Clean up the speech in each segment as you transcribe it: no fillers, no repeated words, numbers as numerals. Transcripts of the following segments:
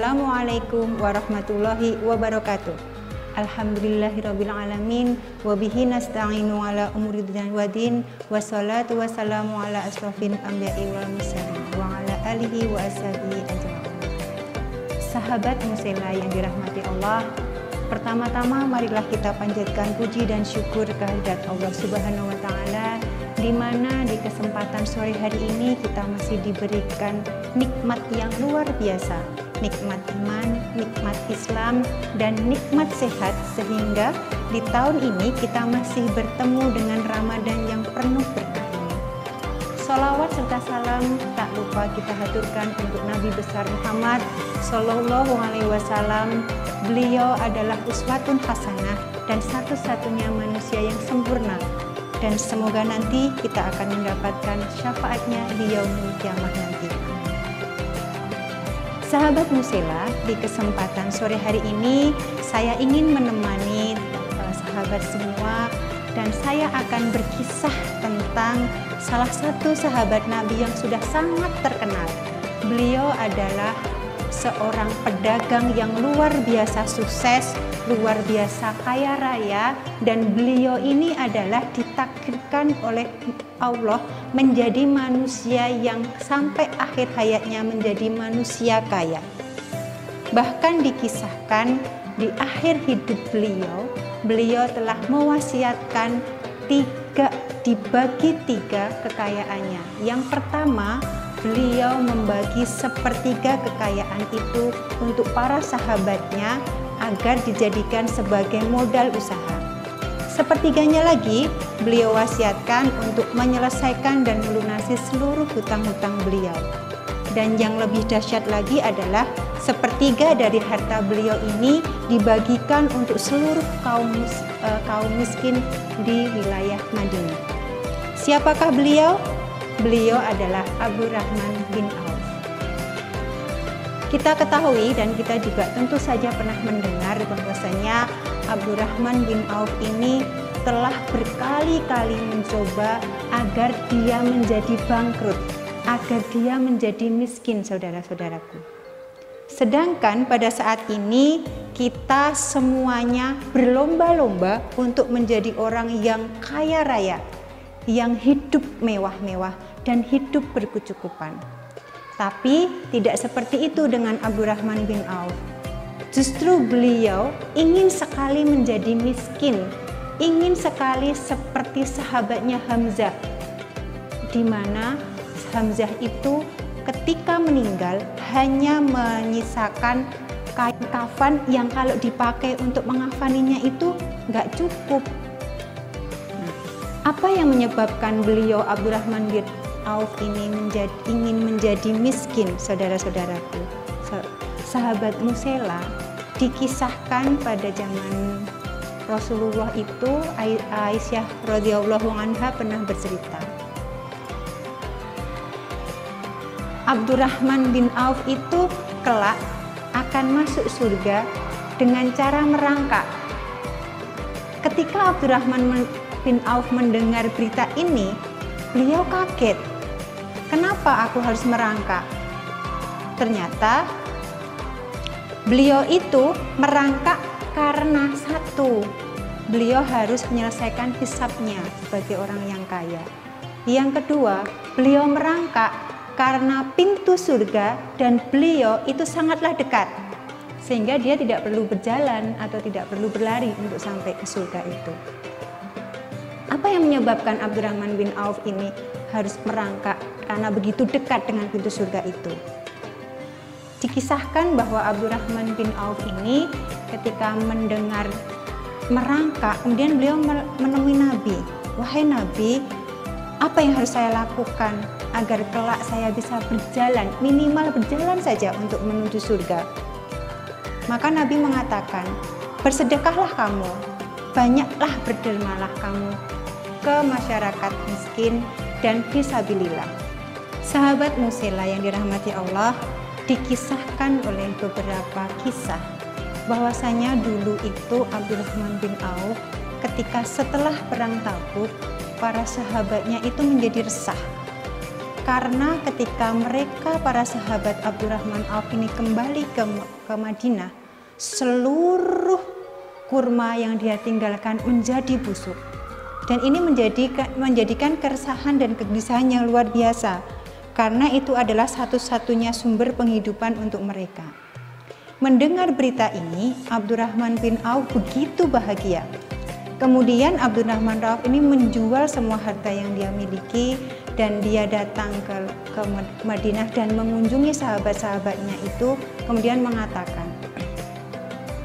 Assalamualaikum warahmatullahi wabarakatuh. Alhamdulillahirabbil alamin wa bihi nasta'inu ala umuri dunya waddin wassalatu wassalamu ala asrofil anbiya'i wal mursalin wa ala alihi wa ashabihi ajma'in. Sahabat Musela yang dirahmati Allah, pertama-tama marilah kita panjatkan puji dan syukur kehadirat Allah Subhanahu wa taala, di mana di kesempatan sore hari ini kita masih diberikan nikmat yang luar biasa, nikmat iman, nikmat Islam, dan nikmat sehat, sehingga di tahun ini kita masih bertemu dengan Ramadan yang penuh berkah ini. Sholawat serta salam tak lupa kita haturkan untuk Nabi besar Muhammad Sallallahu Alaihi Wasallam. Beliau adalah uswatun hasanah dan satu-satunya manusia yang sempurna, dan semoga nanti kita akan mendapatkan syafaatnya di yaumul kiamah nanti. Sahabat Musela, di kesempatan sore hari ini saya ingin menemani sahabat semua, dan saya akan berkisah tentang salah satu sahabat Nabi yang sudah sangat terkenal. Beliau adalah seorang pedagang yang luar biasa sukses, luar biasa kaya raya, dan beliau ini adalah ditakdirkan oleh Allah menjadi manusia yang sampai akhir hayatnya menjadi manusia kaya. Bahkan dikisahkan di akhir hidup beliau telah mewasiatkan dibagi tiga kekayaannya. Yang pertama, beliau membagi sepertiga kekayaan itu untuk para sahabatnya agar dijadikan sebagai modal usaha. Sepertiganya lagi beliau wasiatkan untuk menyelesaikan dan melunasi seluruh hutang-hutang beliau. Dan yang lebih dahsyat lagi adalah sepertiga dari harta beliau ini dibagikan untuk seluruh kaum miskin di wilayah Madinah. Siapakah beliau? Beliau adalah Abdurrahman bin Auf. Kita ketahui dan kita juga tentu saja pernah mendengar bahwasanya Abdurrahman bin Auf ini telah berkali-kali mencoba agar dia menjadi bangkrut, agar dia menjadi miskin, saudara-saudaraku. Sedangkan pada saat ini kita semuanya berlomba-lomba untuk menjadi orang yang kaya raya, yang hidup mewah-mewah dan hidup berkecukupan. Tapi tidak seperti itu dengan Abdurrahman bin Auf. Justru beliau ingin sekali menjadi miskin, ingin sekali seperti sahabatnya Hamzah, di mana Hamzah itu ketika meninggal hanya menyisakan kain kafan yang kalau dipakai untuk mengafaninya itu nggak cukup. Apa yang menyebabkan beliau Abdurrahman bin Auf ini ingin menjadi miskin, saudara-saudaraku? Sahabat Musela, dikisahkan pada zaman Rasulullah itu Aisyah radhiyallahu anha pernah bercerita. Abdurrahman bin Auf itu kelak akan masuk surga dengan cara merangkak. Ketika Abdurrahman bin Auf mendengar berita ini, beliau kaget. Kenapa aku harus merangkak? Ternyata beliau itu merangkak karena satu, beliau harus menyelesaikan hisabnya sebagai orang yang kaya. Yang kedua, beliau merangkak karena pintu surga dan beliau itu sangatlah dekat, sehingga dia tidak perlu berjalan atau tidak perlu berlari untuk sampai ke surga itu. Apa yang menyebabkan Abdurrahman bin Auf ini harus merangkak karena begitu dekat dengan pintu surga itu? Dikisahkan bahwa Abdurrahman bin Auf ini ketika mendengar merangkak, kemudian beliau menemui Nabi. Wahai Nabi, apa yang harus saya lakukan agar kelak saya bisa berjalan, minimal berjalan saja untuk menuju surga? Maka Nabi mengatakan, bersedekahlah kamu, banyaklah berdermalah kamu ke masyarakat miskin dan fisabilillah. Sahabat Musela yang dirahmati Allah, dikisahkan oleh beberapa kisah bahwasanya dulu itu Abdurrahman bin Auf ketika setelah perang Tabuk, para sahabatnya itu menjadi resah Karena ketika mereka para sahabat Abdurrahman Auf ini kembali ke Madinah, seluruh kurma yang dia tinggalkan menjadi busuk. Dan ini menjadikan keresahan dan kegelisahan yang luar biasa, karena itu adalah satu-satunya sumber penghidupan untuk mereka. Mendengar berita ini, Abdurrahman bin Auf begitu bahagia. Kemudian Abdurrahman Auf ini menjual semua harta yang dia miliki, dan dia datang ke Madinah dan mengunjungi sahabat-sahabatnya itu, kemudian mengatakan,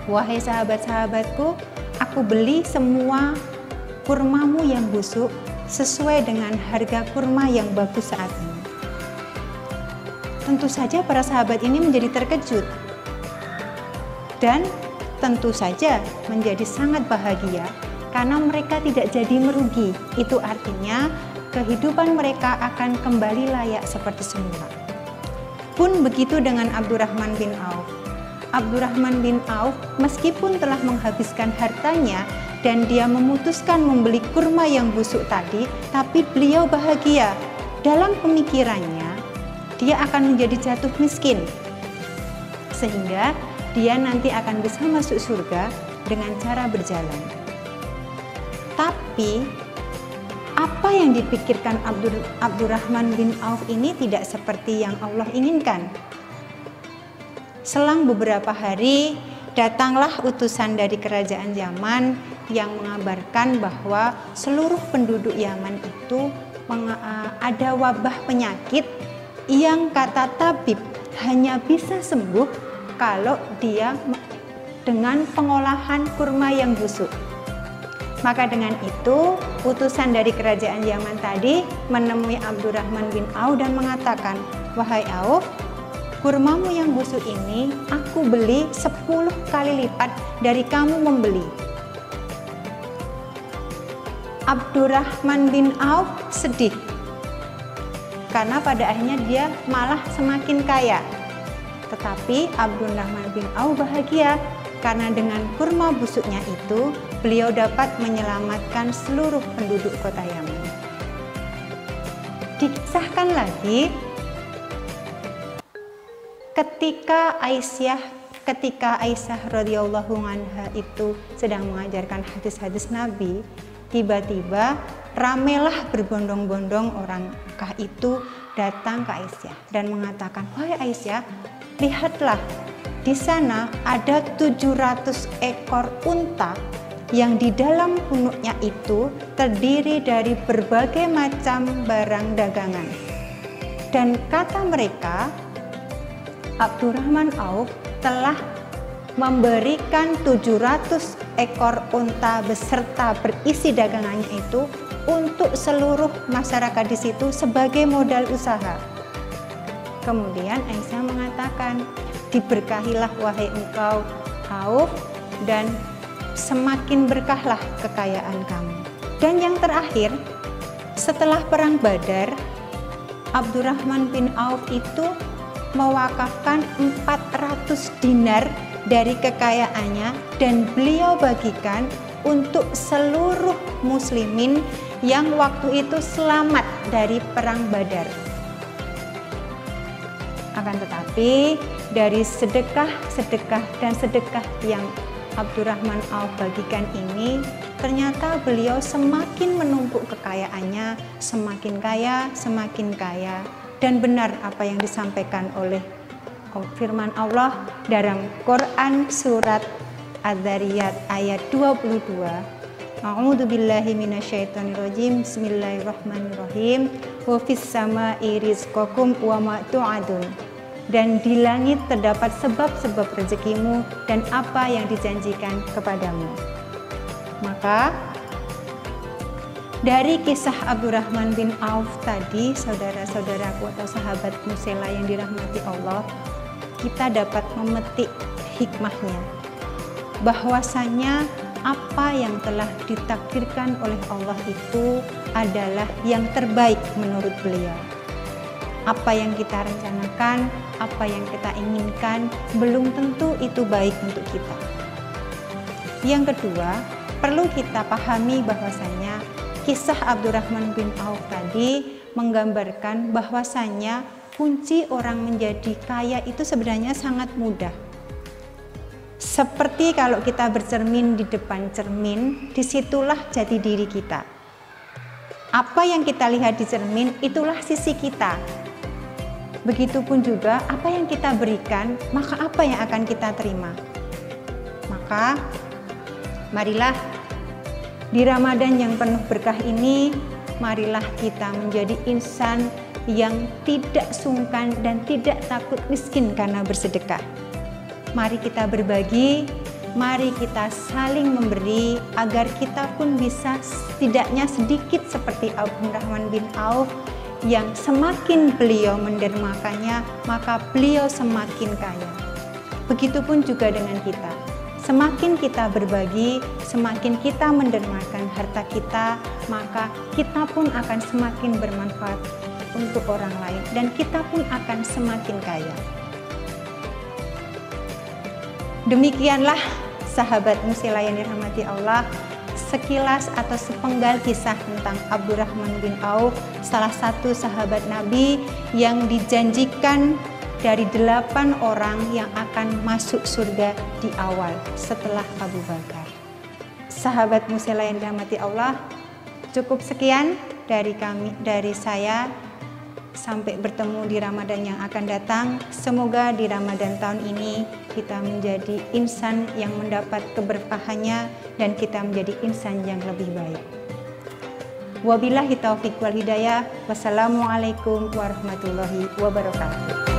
"Wahai sahabat-sahabatku, aku beli semua kurmamu yang busuk sesuai dengan harga kurma yang bagus saat ini." Tentu saja para sahabat ini menjadi terkejut dan tentu saja menjadi sangat bahagia karena mereka tidak jadi merugi. Itu artinya kehidupan mereka akan kembali layak seperti semula. Pun begitu dengan Abdurrahman bin Auf. Abdurrahman bin Auf meskipun telah menghabiskan hartanya dan dia memutuskan membeli kurma yang busuk tadi, tapi beliau bahagia. Dalam pemikirannya, dia akan menjadi jatuh miskin, sehingga dia nanti akan bisa masuk surga dengan cara berjalan. Tapi apa yang dipikirkan Abdurrahman bin Auf ini tidak seperti yang Allah inginkan. Selang beberapa hari, datanglah utusan dari kerajaan Yaman yang mengabarkan bahwa seluruh penduduk Yaman itu ada wabah penyakit yang kata tabib hanya bisa sembuh kalau dia dengan pengolahan kurma yang busuk. Maka dengan itu, utusan dari kerajaan Yaman tadi menemui Abdurrahman bin Auf dan mengatakan, "Wahai Auf, kurmamu yang busuk ini aku beli 10 kali lipat dari kamu membeli." Abdurrahman bin Auf sedih karena pada akhirnya dia malah semakin kaya. Tetapi Abdurrahman bin Auf bahagia karena dengan kurma busuknya itu beliau dapat menyelamatkan seluruh penduduk kota Yaman. Dikisahkan lagi ketika Aisyah radhiyallahu anha itu sedang mengajarkan hadis-hadis Nabi, tiba-tiba ramelah berbondong-bondong orang Mekah itu datang ke Aisyah dan mengatakan, "Wahai Aisyah, lihatlah, di sana ada 700 ekor unta yang di dalam punuknya itu terdiri dari berbagai macam barang dagangan." Dan kata mereka, Abdurrahman Auf telah memberikan 700 ekor unta beserta berisi dagangannya itu untuk seluruh masyarakat di situ sebagai modal usaha. Kemudian Aisyah mengatakan, "Diberkahilah wahai engkau Auf, dan semakin berkahlah kekayaan kamu." Dan yang terakhir, setelah perang Badar, Abdurrahman bin Auf itu mewakafkan 400 dinar dari kekayaannya dan beliau bagikan untuk seluruh muslimin yang waktu itu selamat dari perang Badar. Akan tetapi dari sedekah yang Abdurrahman Auf bagikan ini, ternyata beliau semakin menumpuk kekayaannya, semakin kaya, dan benar apa yang disampaikan oleh firman Allah dalam Quran surat Adz-Dzariyat ayat 22. A'udzu billahi minasyaitonirrajim. Bismillahirrahmanirrahim. Wa fis samaa'i rizqakum wa ma tu'adun. Dan di langit terdapat sebab-sebab rezekimu dan apa yang dijanjikan kepadamu. Maka dari kisah Abdurrahman bin Auf tadi, saudara-saudaraku atau sahabat musela yang dirahmati Allah, kita dapat memetik hikmahnya, bahwasanya apa yang telah ditakdirkan oleh Allah itu adalah yang terbaik menurut beliau. Apa yang kita rencanakan, apa yang kita inginkan, belum tentu itu baik untuk kita. Yang kedua, perlu kita pahami bahwasanya kisah Abdurrahman bin Auf tadi menggambarkan bahwasannya kunci orang menjadi kaya itu sebenarnya sangat mudah. Seperti kalau kita bercermin di depan cermin, disitulah jati diri kita. Apa yang kita lihat di cermin, itulah sisi kita. Begitupun juga apa yang kita berikan, maka apa yang akan kita terima. Maka marilah di Ramadan yang penuh berkah ini, marilah kita menjadi insan yang tidak sungkan dan tidak takut miskin karena bersedekah. Mari kita berbagi, mari kita saling memberi agar kita pun bisa setidaknya sedikit seperti Abdurrahman bin Auf yang semakin beliau mendermakannya, maka beliau semakin kaya. Begitupun juga dengan kita. Semakin kita berbagi, semakin kita mendermakan harta kita, maka kita pun akan semakin bermanfaat untuk orang lain dan kita pun akan semakin kaya. Demikianlah sahabat Musila yang dirahmati Allah, sekilas atau sepenggal kisah tentang Abdurrahman bin Auf, salah satu sahabat Nabi yang dijanjikan dari 8 orang yang akan masuk surga di awal setelah Abu Bakar. Sahabat Musila yang dirahmati Allah, cukup sekian dari saya. Sampai bertemu di Ramadan yang akan datang. Semoga di Ramadan tahun ini kita menjadi insan yang mendapat keberkahannya dan kita menjadi insan yang lebih baik. Wabillahi taufiq wal hidayah. Wassalamualaikum warahmatullahi wabarakatuh.